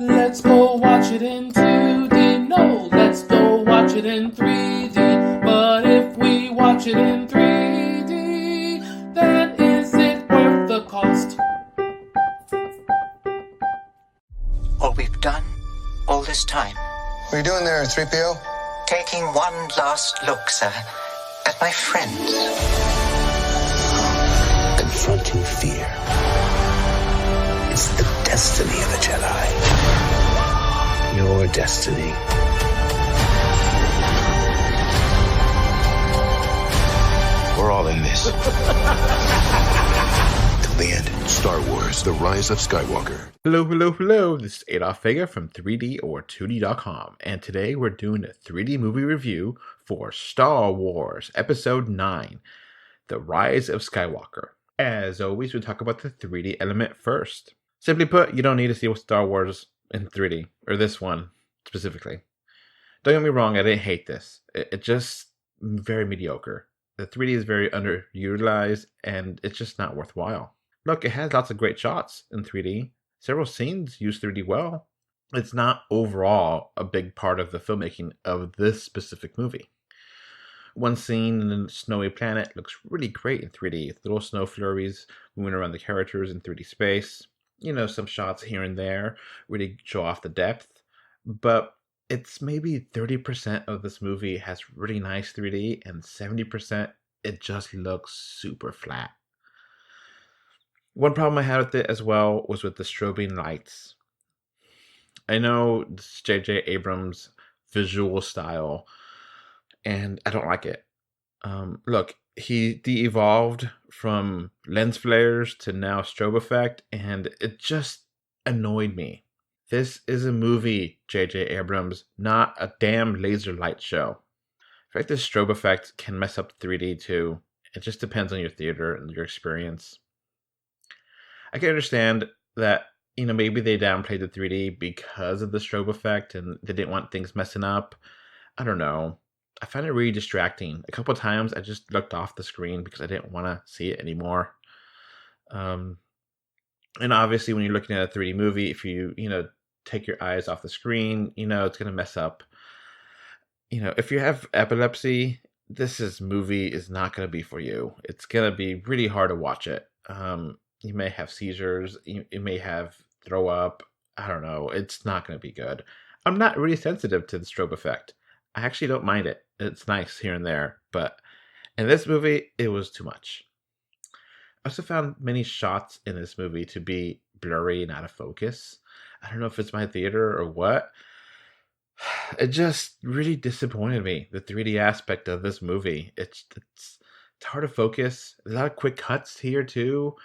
Let's go watch it in 2D. No, let's go watch it in 3D. But if we watch it in 3D, then is it worth the cost? All we've done all this time. What are you doing there, 3PO? Taking one last look, sir, at my friends. Confronting fear. It's the destiny of a Jedi. Your destiny. We're all in this. Till the end. Star Wars: The Rise of Skywalker. Hello. This is Adolf Vega from 3D2D.com, and today we're doing a 3D movie review for Star Wars Episode 9, The Rise of Skywalker. As always, we talk about the 3D element first. Simply put, you don't need to see Star Wars in 3D, or this one specifically. Don't get me wrong, I didn't hate this. It's just very mediocre. The 3D is very underutilized, and it's just not worthwhile. Look, it has lots of great shots in 3D. Several scenes use 3D well. It's not overall a big part of the filmmaking of this specific movie. One scene in a snowy planet looks really great in 3D. Little snow flurries moving around the characters in 3D space. You know, some shots here and there really show off the depth. But it's maybe 30% of this movie has really nice 3D, and 70% it just looks super flat. One problem I had with it as well was with the strobing lights. I know this is J.J. Abrams' visual style, and I don't like it. Look, he de-evolved from lens flares to now strobe effect, and it just annoyed me. This is a movie, J.J. Abrams, not a damn laser light show. In fact, this strobe effect can mess up 3D too. It just depends on your theater and your experience. I can understand that, maybe they downplayed the 3D because of the strobe effect and they didn't want things messing up. I don't know. I find it really distracting. A couple of times I just looked off the screen because I didn't want to see it anymore. And obviously when you're looking at a 3D movie, if you, take your eyes off the screen, it's going to mess up. If you have epilepsy, this movie is not going to be for you. It's going to be really hard to watch it. You may have seizures. You may have throw up. I don't know. It's not going to be good. I'm not really sensitive to the strobe effect. I actually don't mind it. It's nice here and there. But in this movie, it was too much. I also found many shots in this movie to be blurry and out of focus. I don't know if it's my theater or what. It just really disappointed me, the 3D aspect of this movie. It's hard to focus. There's a lot of quick cuts here too.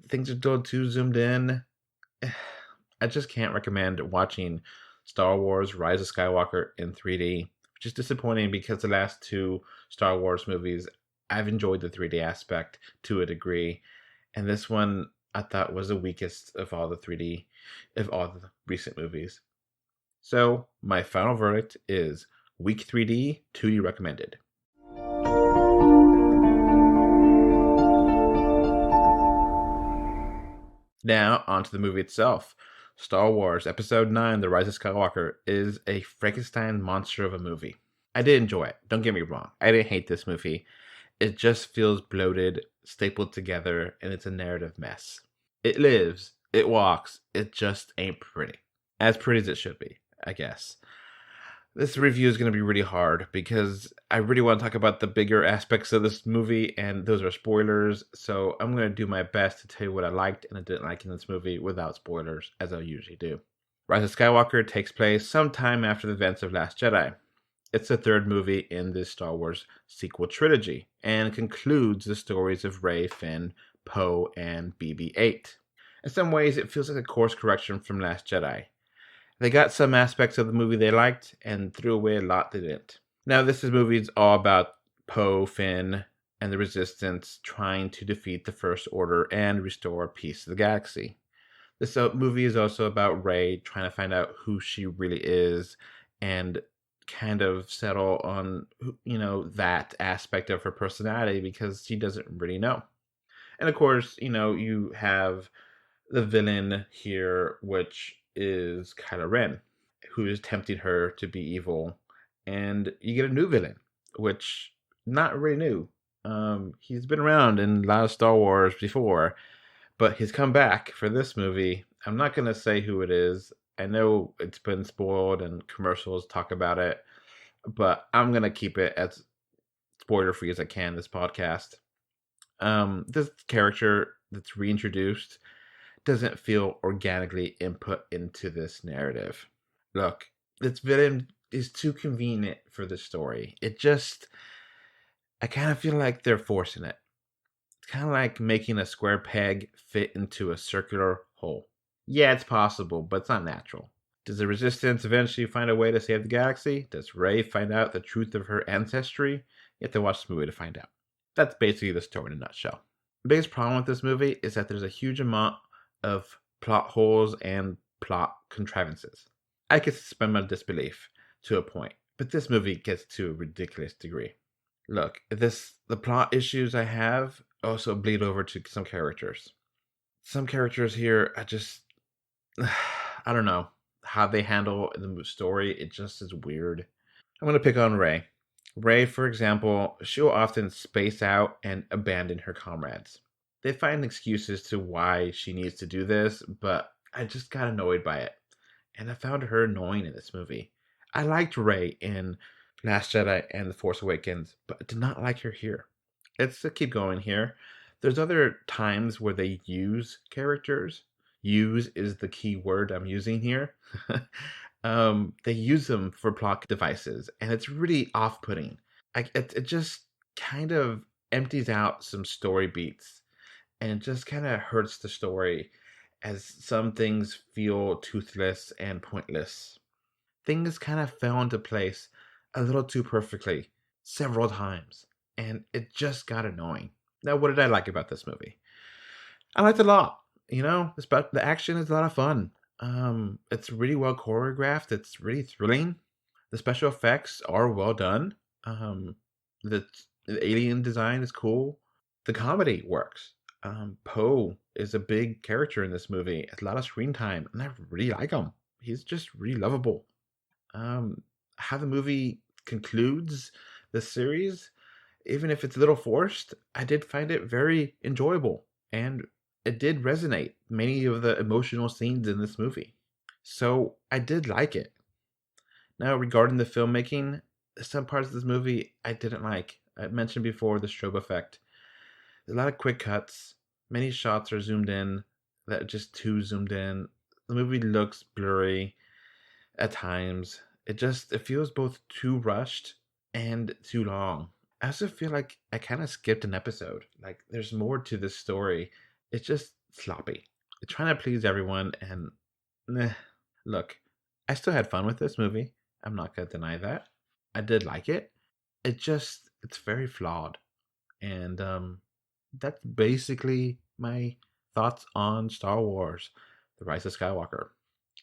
Things are still too zoomed in. I just can't recommend watching Star Wars Rise of Skywalker in 3D, which is disappointing because the last two Star Wars movies, I've enjoyed the 3D aspect to a degree. And this one I thought was the weakest of all the 3D, of all the recent movies. So my final verdict is weak 3D, 2D recommended. Now, onto the movie itself. Star Wars Episode 9, The Rise of Skywalker, is a Frankenstein monster of a movie. I did enjoy it. Don't get me wrong. I didn't hate this movie. It just feels bloated, stapled together, and it's a narrative mess. It lives. It walks. It just ain't pretty. As pretty as it should be, I guess. This review is going to be really hard because I really want to talk about the bigger aspects of this movie, and those are spoilers. So I'm going to do my best to tell you what I liked and I didn't like in this movie without spoilers, as I usually do. Rise of Skywalker takes place sometime after the events of Last Jedi. It's the third movie in this Star Wars sequel trilogy and concludes the stories of Rey, Finn, Poe, and BB-8. In some ways, it feels like a course correction from Last Jedi. They got some aspects of the movie they liked and threw away a lot they didn't. Now, this movie is all about Poe, Finn, and the Resistance trying to defeat the First Order and restore peace to the galaxy. This movie is also about Rey trying to find out who she really is and kind of settle on, that aspect of her personality because she doesn't really know. And of course, you have the villain here, which is Kylo Ren, who is tempting her to be evil. And you get a new villain, which not really new. He's been around in a lot of Star Wars before, but he's come back for this movie. I'm not going to say who it is. I know it's been spoiled and commercials talk about it, but I'm going to keep it as spoiler-free as I can this podcast. This character that's reintroduced doesn't feel organically input into this narrative. Look, this villain is too convenient for the story. I kind of feel like they're forcing it. It's kind of like making a square peg fit into a circular hole. Yeah, it's possible, but it's not natural. Does the Resistance eventually find a way to save the galaxy? Does Rey find out the truth of her ancestry? You have to watch the movie to find out. That's basically the story in a nutshell. The biggest problem with this movie is that there's a huge amount of plot holes and plot contrivances. I can suspend my disbelief to a point, but this movie gets to a ridiculous degree. Look, the plot issues I have also bleed over to some characters. Some characters here, I don't know how they handle the story. It just is weird. I'm going to pick on Rey. Rey, for example, she'll often space out and abandon her comrades. They find excuses to why she needs to do this, but I just got annoyed by it. And I found her annoying in this movie. I liked Rey in Last Jedi and The Force Awakens, but I did not like her here. Let's keep going here. There's other times where they use characters. Use is the key word I'm using here. They use them for plot devices, and it's really off-putting. It just kind of empties out some story beats, and it just kind of hurts the story as some things feel toothless and pointless. Things kind of fell into place a little too perfectly several times, and it just got annoying. Now, what did I like about this movie? I liked it a lot. The action is a lot of fun. It's really well choreographed. It's really thrilling. The special effects are well done. The alien design is cool. The comedy works. Poe is a big character in this movie. It's a lot of screen time, and I really like him. He's just really lovable. How the movie concludes the series, even if it's a little forced, I did find it very enjoyable, and it did resonate many of the emotional scenes in this movie. So I did like it. Now, regarding the filmmaking, some parts of this movie I didn't like. I mentioned before the strobe effect. There's a lot of quick cuts. Many shots are zoomed in that are just too zoomed in. The movie looks blurry at times. It feels both too rushed and too long. I also feel like I kind of skipped an episode. Like, there's more to this story. It's just sloppy. It's trying to please everyone, and look, I still had fun with this movie. I'm not going to deny that. I did like it. It's very flawed. And that's basically my thoughts on Star Wars, The Rise of Skywalker.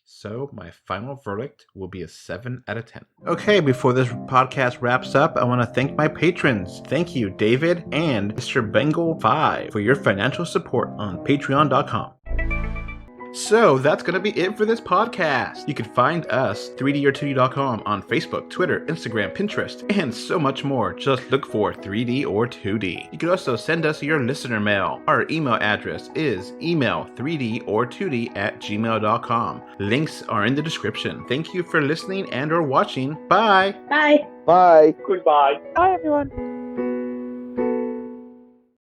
So my final verdict will be a 7 out of 10. Okay, before this podcast wraps up, I want to thank my patrons. Thank you, David and Mr. Bengal 5, for your financial support on patreon.com. So that's going to be it for this podcast. You can find us, 3D2D.com, on Facebook, Twitter, Instagram, Pinterest, and so much more. Just look for 3D or 2D. You can also send us your listener mail. Our email address is email3dortwoD@gmail.com. Links are in the description. Thank you for listening and or watching. Bye. Bye. Bye. Goodbye. Bye, everyone.